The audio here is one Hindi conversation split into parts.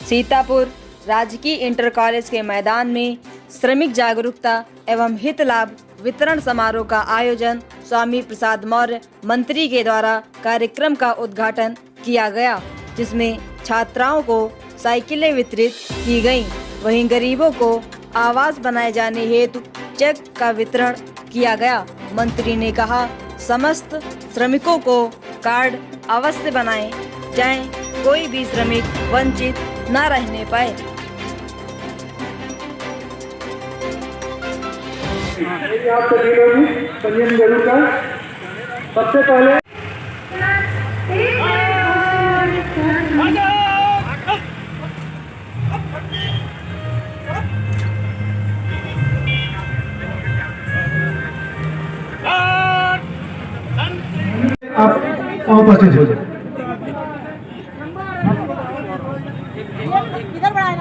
सीतापुर राजकीय इंटर कॉलेज के मैदान में श्रमिक जागरूकता एवं हित लाभ वितरण समारोह का आयोजन स्वामी प्रसाद मौर्य मंत्री के द्वारा कार्यक्रम का उद्घाटन किया गया, जिसमें छात्राओं को साइकिलें वितरित की गईं। वहीं गरीबों को आवास बनाए जाने हेतु चेक का वितरण किया गया। मंत्री ने कहा, समस्त श्रमिकों को कार्ड अवश्य बनाए जाएं, कोई भी श्रमिक वंचित न रहने पाए। आप सभी लोग पंजीयन जरूर कर। सबसे पहले आप उपस्थित हो जाए। किधर बढ़ाए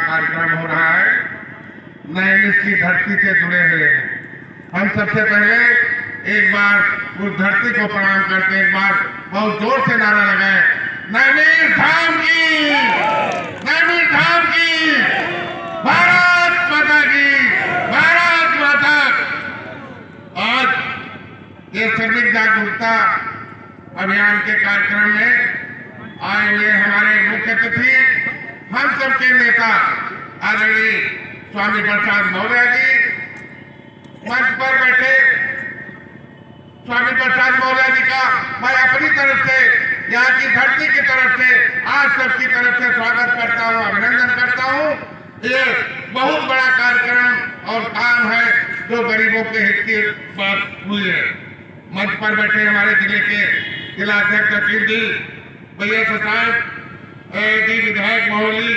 कार्यक्रम हो रहा है, नैमिष की धरती से जुड़े हुए हैं। हम सबसे पहले एक बार उस धरती को प्रणाम करते हैं, एक बार बहुत जोर से नारा लगाए, नैमिष धाम की, नैमिष धाम की, भारत माता की, भारत माता। आज ये श्रमिक जागरूकता अभियान के कार्यक्रम में आए हुए हमारे मुख्य अतिथि, हम सबके नेता आदरणीय स्वामी प्रसाद मौर्य जी मंच पर बैठे। स्वामी प्रसाद मौर्य जी का मैं अपनी तरफ से, यहाँ की धरती की तरफ से, आज सबकी तरफ से स्वागत करता हूँ, अभिनंदन करता हूँ। ये बहुत बड़ा कार्यक्रम और काम है जो गरीबों के हित की बात हुई है। मंच पर बैठे हमारे जिले के जिला अध्यक्ष अखिल जी, भैया शशांक जी, विधायक महोली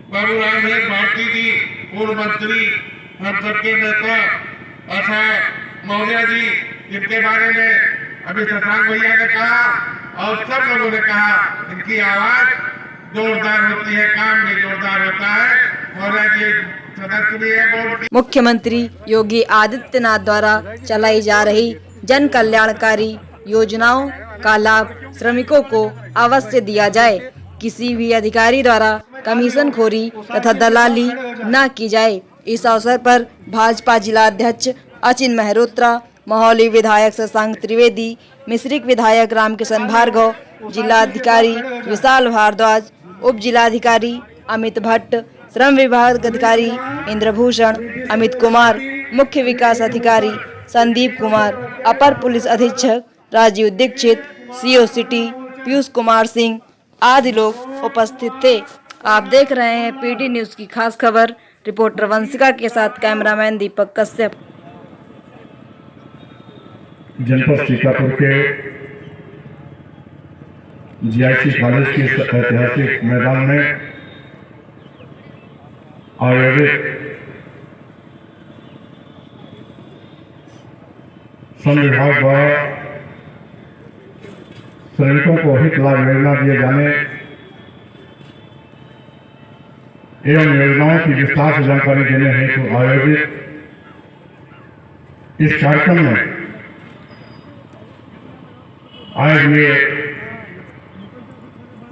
बाबूराम भारती जी, पूर्व मंत्री, हम सबके नेता आशा मौर्य जी, जिनके बारे में अभी शशांक भैया ने कहा और सब लोगों ने कहा, इनकी आवाज जोरदार होती है, काम भी जोरदार होता है। मौर्य जी सदस्य भी है बोर्ड की। मुख्यमंत्री योगी आदित्यनाथ द्वारा चलाई जा रही जन कल्याणकारी योजनाओं का लाभ श्रमिकों को अवश्य दिया जाए। किसी भी अधिकारी द्वारा कमीशन खोरी तथा दलाली न की जाए। इस अवसर पर भाजपा जिला अध्यक्ष अचिन मेहरोत्रा, महोली विधायक शशांक त्रिवेदी, मिश्रिक विधायक रामकिशन भार्गव, जिला अधिकारी विशाल भारद्वाज, उप जिलाधिकारी अमित भट्ट, श्रम विभाग अधिकारी इंद्रभूषण, अमित कुमार, मुख्य विकास अधिकारी संदीप कुमार, अपर पुलिस अधीक्षक राजीव दीक्षित, सीओ सिटी पीयूष कुमार सिंह आदि लोग उपस्थित थे। आप देख रहे हैं पीडी न्यूज की खास खबर। रिपोर्टर वंशिका के साथ कैमरामैन दीपक कश्यप। जनपद सीतापुर के जीआईसी कॉलेज के ऐतिहासिक मैदान में आयोजित श्रम विभाग द्वारा श्रमिकों को हित लाभ योजना दिए जाने एवं योजनाओं की विस्तार से जानकारी देने हेतु आयोजित इस कार्यक्रम में आए हुए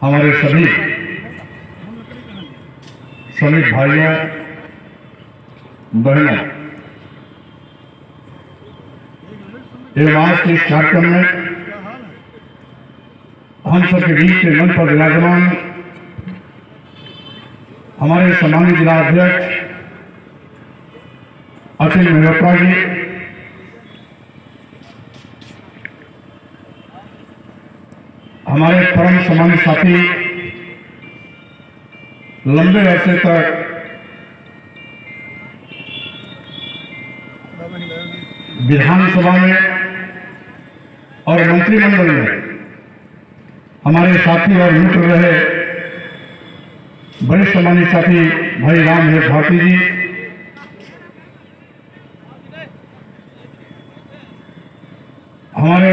हमारे सभी श्रमिक भाइयों बहनों एवं आज के इस कार्यक्रम में हम सबके बीच के मंच पर विराजमान हमारे सम्मानित जिला अध्यक्ष सचिन मेहरोत्रा जी, हमारे परम सम्मानित साथी, लंबे अरसे तक विधानसभा में और मंत्रिमंडल में हमारे साथी और मित्र रहे बड़े सम्मानित साथी भाई राम हेर भारती जी, हमारे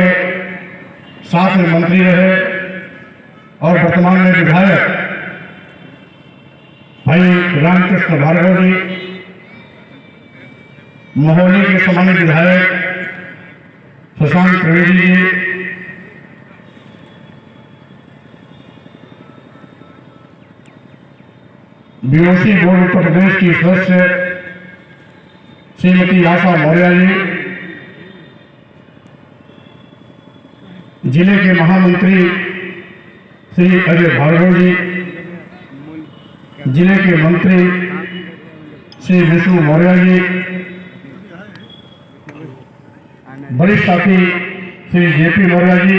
साथ में मंत्री रहे और वर्तमान में विधायक भाई रामकृष्ण भार्गव जी, महोली के सम्मानित विधायक शशांक त्रिवेदी जी, बीओसी बोर्ड उत्तर प्रदेश की सदस्य श्रीमती आशा मौर्य जी, जिले के महामंत्री श्री अजय भार्गव जी, जिले के मंत्री श्री विष्णु मौर्य जी, वरिष्ठ साथी श्री जेपी मौर्य जी,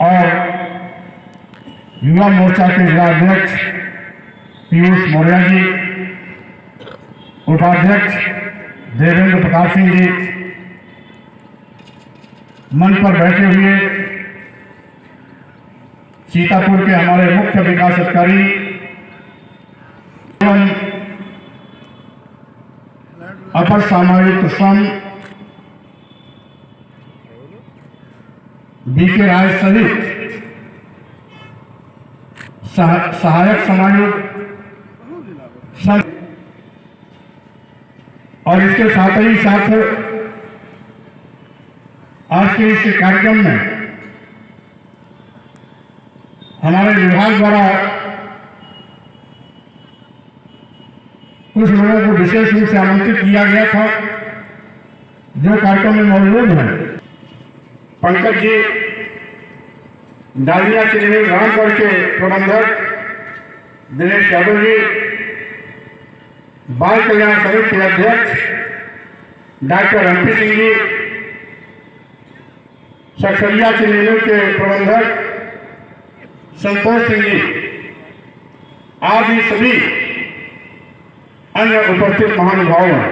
और युवा मोर्चा के जिलाध्यक्ष पीयूष मौर्य जी, उपाध्यक्ष देवेंद्र प्रताप सिंह जी, मंच पर बैठे हुए सीतापुर के हमारे मुख्य विकास अधिकारी एवं अपर समायुक्त श्रम बीके राय सहित सहायक समायुक्त श्रम और इसके साथ ही साथ आज के इस कार्यक्रम में हमारे विभाग द्वारा कुछ लोगों को विशेष रूप से आमंत्रित किया गया था जो कार्यक्रम में मौजूद हैं। पंकज जी, डालिया चिन्ह रामगढ़ के प्रबंधक दिनेश यादव जी, बाल कल्याण समिति के अध्यक्ष डॉक्टर एमपी सिंह जी, सक्सरिया चिन्ह के प्रबंधक संतोष सिंह जी आदि सभी अन्य उपस्थित महानुभाव हैं।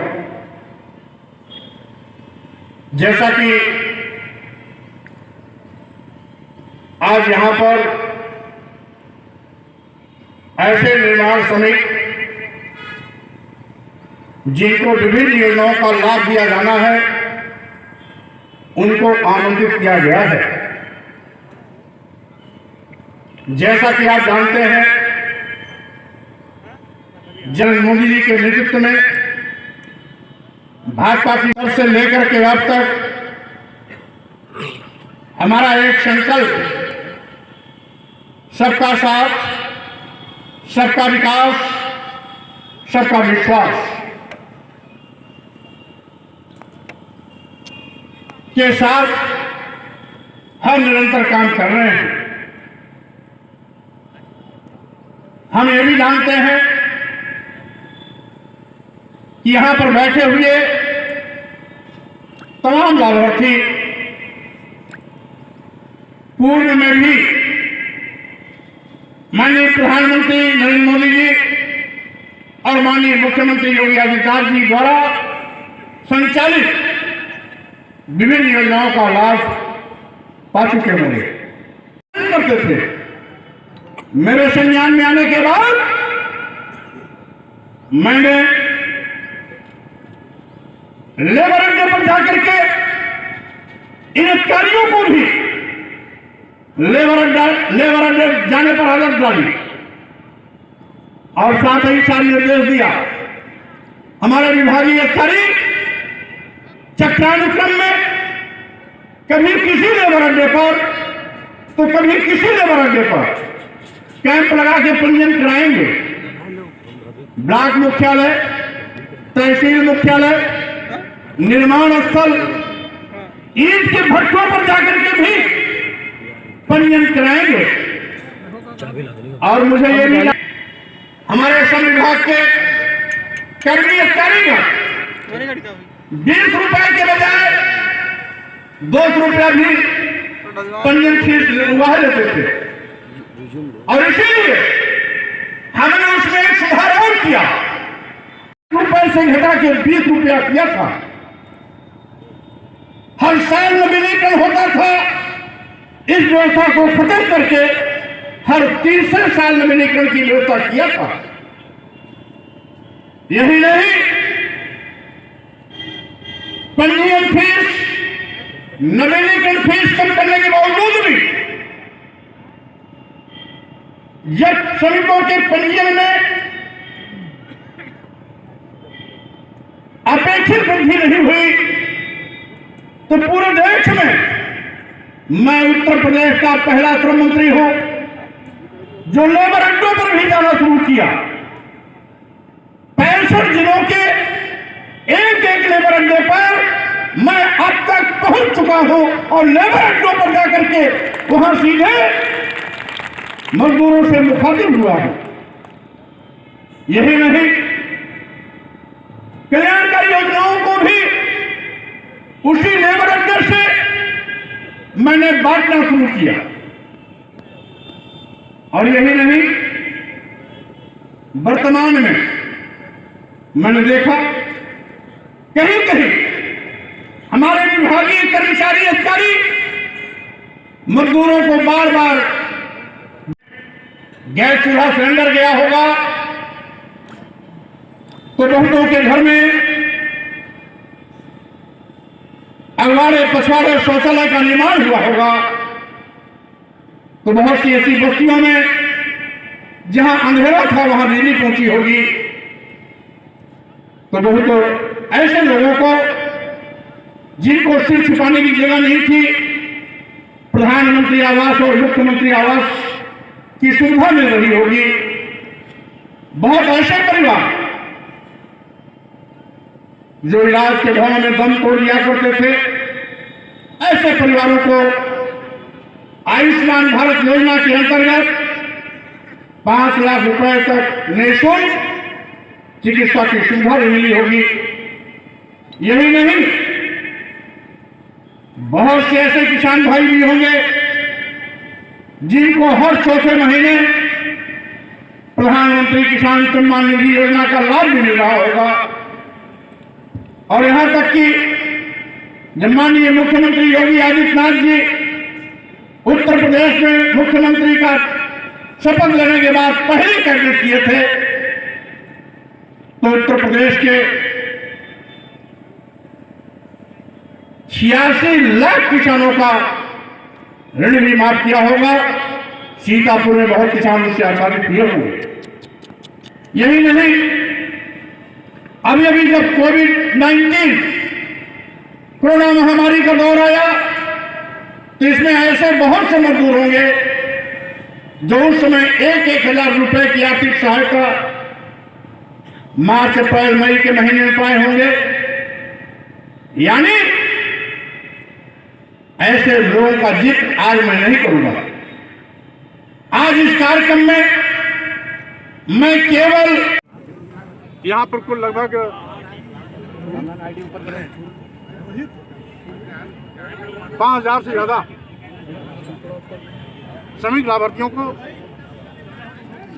जैसा कि आज यहां पर ऐसे निर्माण श्रमिक जिनको विभिन्न योजनाओं का लाभ दिया जाना है उनको आमंत्रित किया गया है। जैसा कि आप जानते हैं, जनरल मोदी जी के नेतृत्व में भाजपा की तरफ से लेकर के अब तक हमारा एक संकल्प सबका साथ, सबका विकास, सबका विश्वास के साथ हम निरंतर काम कर रहे हैं। हम ये भी जानते हैं कि यहां पर बैठे हुए तमाम लाभार्थी पूर्व में भी माननीय प्रधानमंत्री नरेंद्र मोदी जी और माननीय मुख्यमंत्री योगी आदित्यनाथ जी द्वारा संचालित विभिन्न योजनाओं का लाभ पा चुके होंगे। करते थे। मेरे संज्ञान में आने के बाद मैंने लेबर अड्डे पर जाकर के इन अधिकारियों को भी लेबर अड्डे जाने पर आदत डाली और साथ ही साथ निर्देश दिया हमारे विभागीय अधिकारी चक्रानुक्रम में कभी किसी लेबर अड्डे पर तो कभी किसी लेबर अड्डे पर कैंप लगा के पंजीयन कराएंगे। ब्लॉक मुख्यालय, तहसील मुख्यालय, निर्माण स्थल, ईंट के भट्टों पर जाकर के भी पंजीयन कराएंगे। और मुझे ये भी हमारे श्रम विभाग के कर्मी अधिकारी का 20 रुपए के बजाय 200 रुपया भी पंजीयन फीस वह लेते थे, और इसीलिए हमने उसमें एक सुधार और किया, रुपए से घटा के 20 रुपया किया था। हर साल नवीनीकरण होता था, इस व्यवस्था को खत्म करके हर तीसरे साल नवीनीकरण की व्यवस्था किया था। यही नहीं, पंजीयन फीस, नवीनीकरण फीस कम करने के बावजूद भी जब श्रमिकों के पंजीयन में अपेक्षित वृद्धि नहीं हुई तो पूरे देश में मैं उत्तर प्रदेश का पहला श्रम मंत्री हूं जो लेबर अड्डों पर भी जाना शुरू किया। 65 जिलों के एक एक लेबर अड्डे पर मैं अब तक पहुंच चुका हूं और लेबर अड्डों पर जाकर के वहां सीधे मजदूरों से मुखातिब हुआ है। यही नहीं, कल्याणकारी योजनाओं को भी उसी लेबर अड्डे से मैंने बांटना शुरू किया। और यही नहीं, वर्तमान में मैंने देखा कहीं कहीं हमारे विभागीय कर्मचारी अधिकारी मजदूरों को बार बार गैस चूल्हा सिलेंडर गया होगा तो बहुतों के घर में अगवाड़े पछवाड़े शौचालय का निर्माण हुआ होगा, तो बहुत सी ऐसी बस्तियों में जहां अंधेरा था वहां बिजली पहुंची होगी। तो बहुत ऐसे लोगों को जिनको सिर छुपाने की जगह नहीं थी, प्रधानमंत्री आवास और मुख्यमंत्री आवास की सुविधा मिल रही होगी। बहुत ऐसे परिवार जो इलाज के भाव में दम तोड़ दिया करते थे, ऐसे परिवारों को आयुष्मान भारत योजना के अंतर्गत 5 लाख रुपए तक निःशुल्क चिकित्सा की सुविधा भी मिली होगी। यही नहीं, बहुत से ऐसे किसान भाई भी होंगे जिनको हर चौथे महीने प्रधानमंत्री किसान सम्मान निधि योजना का लाभ भी मिल रहा होगा। और यहां तक कि जब माननीय मुख्यमंत्री योगी आदित्यनाथ जी उत्तर प्रदेश में मुख्यमंत्री का शपथ लेने के बाद पहले कैबिनेट किए थे, तो उत्तर प्रदेश के 86 लाख किसानों का ऋण भी माफ किया होगा। सीतापुर में बहुत किसान इससे आच्छादित हुए होंगे। यही नहीं, अभी अभी जब कोविड-19 कोरोना महामारी का दौर आया तो इसमें ऐसे बहुत से मजदूर होंगे जो उस समय 1,000 रुपए की आर्थिक सहायता मार्च अप्रैल मई के महीने में पाए होंगे। यानी ऐसे लोगों का जिक्र आज मैं नहीं करूंगा। आज इस कार्यक्रम में मैं केवल यहाँ पर कुल लगभग 5,000 से ज्यादा श्रमिक लाभार्थियों को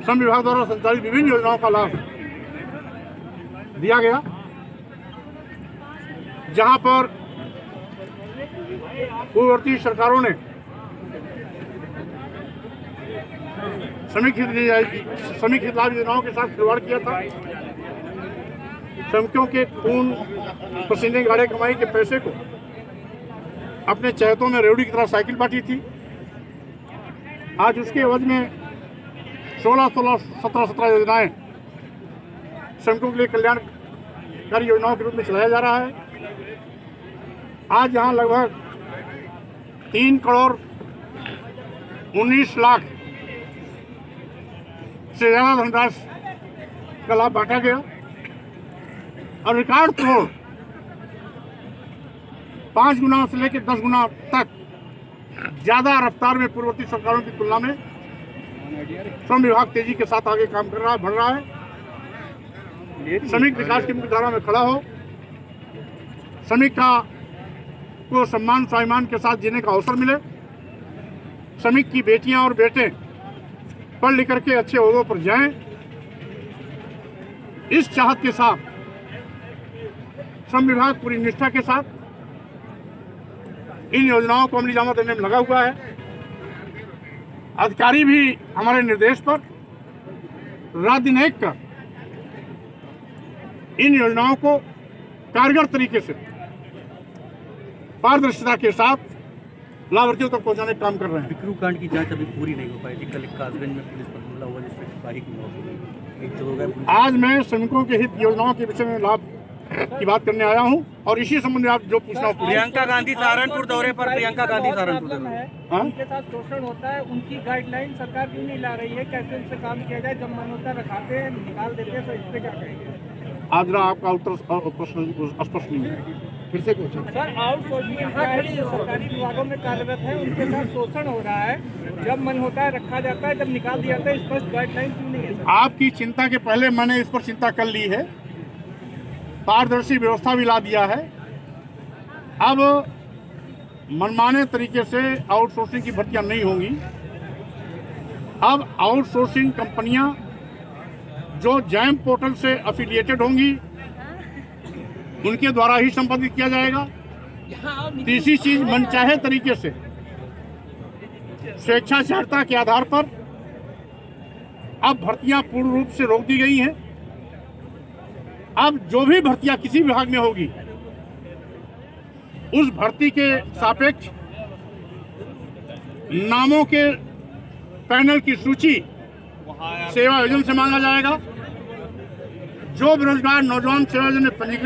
श्रम विभाग द्वारा संचालित विभिन्न योजनाओं का लाभ दिया गया, जहां पर पूर्ववर्ती सरकारों ने श्रमिक हित लाभ योजनाओं के साथ खिलवाड़ किया था। श्रमिकों के खून पसीने गाड़े कमाई के पैसे को अपने चहेतों में रेवड़ी की तरह साइकिल बांटी थी। आज उसके एवज में 16, 17 योजनाएं श्रमिकों के लिए कल्याणकारी योजनाओं के रूप में चलाया जा रहा है। आज यहाँ लगभग 3 करोड़ 19 लाख से ज्यादा धनराशि का लाभ बांटा गया और रिकॉर्ड तोड़ 5 गुना से लेकर 10 गुना तक ज्यादा रफ्तार में पूर्ववर्ती सरकारों की तुलना में श्रम विभाग तेजी के साथ आगे काम कर रहा है, बढ़ रहा है। श्रमिक विकास की मुख्य धारा में खड़ा हो, श्रमिक को सम्मान स्वाभिमान के साथ जीने का अवसर मिले, श्रमिक की बेटियां और बेटे पढ़ लिख करके अच्छे ओहदों पर जाएं, इस चाहत के साथ श्रम विभाग पूरी निष्ठा के साथ इन योजनाओं को अमली जामा देने में लगा हुआ है। अधिकारी भी हमारे निर्देश पर रात दिन एक कर इन योजनाओं को कारगर तरीके से पारदर्शिता के साथ लाभार्थियों तक पहुंचाने का काम कर रहे हैं। बिक्रू कांड की जांच अभी पूरी नहीं हो पाई थी। कल कासगंज में पुलिस पर हमला हुआ जिसमें सिपाही की मौत हो गई। एक तो हो गया। आज मैं श्रमिकों के हित योजनाओं के विषय में लाभ की बात करने आया हूं और इसी संबंध में आप जो पूछना हो। प्रियंका गांधी सहारनपुर दौरे पर, प्रियंका गांधी सहारनपुर दौरे पर। उनके साथ शोषण होता है, उनकी गाइडलाइन सरकार क्यों नहीं ला रही है? कैसे उनसे काम किया जाए? जब मन होता है रखाते हैं, निकाल देते हैं, तो इस पे क्या कहेंगे? आज आपका उत्तर प्रश्न स्पष्ट नहीं है, फिर से पूछें। सर, आउटसोर्सिंग एम्प्लॉय जो सरकारी विभागों में कार्यरत है उनके साथ शोषण हो रहा है, जब मन होता है रखा जाता है, जब निकाल दिया जाता है, स्पष्ट गाइडलाइन क्यों नहीं है? आपकी चिंता के पहले मैंने इस पर चिंता कर ली है, पारदर्शी व्यवस्था भी ला दिया है। अब मनमाने तरीके से आउटसोर्सिंग की भर्तियां नहीं होंगी। अब आउटसोर्सिंग कंपनियां जो जैम पोर्टल से एफिलिएटेड होंगी उनके द्वारा ही संपादित किया जाएगा। तीसरी चीज, मनचाहे तरीके से स्वेच्छाचारिता के आधार पर अब भर्तियां पूर्ण रूप से रोक दी गई हैं। अब जो भी भर्तियां किसी विभाग में होगी उस भर्ती के सापेक्ष नामों के पैनल की सूची सेवा योजना से मांगा जाएगा। जो बेरोजगार नौजवान सेवा योजना में पंजीकृत